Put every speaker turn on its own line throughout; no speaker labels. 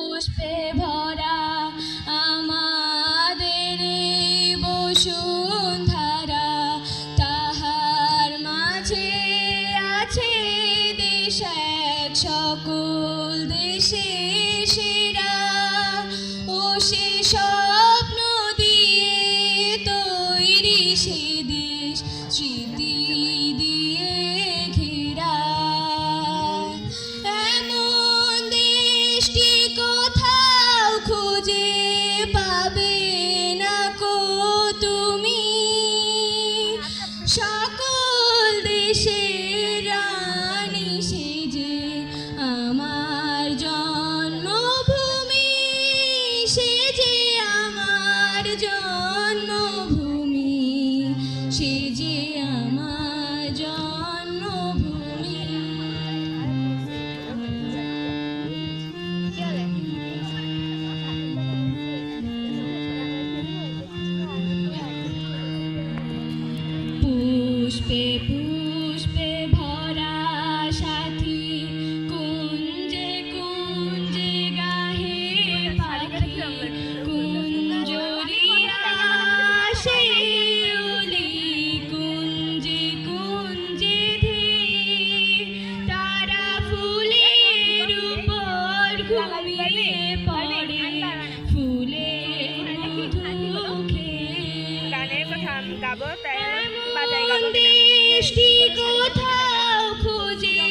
পুষ্পে ভরা আমাদের বসুন্ধরা, তাহার মাঝে আছে দেশ এক সকল দেশে সেরা। ও সে স্বপ্ন দিয়ে তৈরি সে দেশ স্মৃতি দিয়ে ঘেরা। এমন দেশটি কোথাও খুঁজে পাবে না কো তুমি, সকল দেশের রানী সেজে আমার জন্মভূমি, সেজে আমার জন্মভূমি, সেজে আমার জন্মভূমি। পুষ্পে পুষ্পে ভরা সাথী, কুঞ্জে কুঞ্জে গাহে পাখি, কুঞ্জরিয়া সে ওলি, কুঞ্জে কুঞ্জে ধীর, তারা ফুলের উপর ঘুমিয়ে পড়ে, ফুলের মধু খেয়ে। এমন দেশটি কোথাও খুঁজে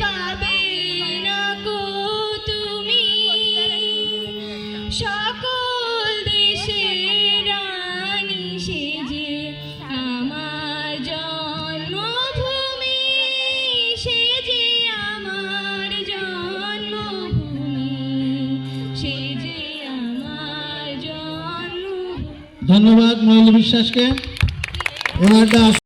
পাবে না কো তুমি, সকল দেশের রানী সেজে আমার জন্মভূমি, সেজে আমার জন্মভূমি, সেজে আমার জন্মভূমি।
ধন্যবাদ মহিলা বিশ্বাসকে। ওনারটা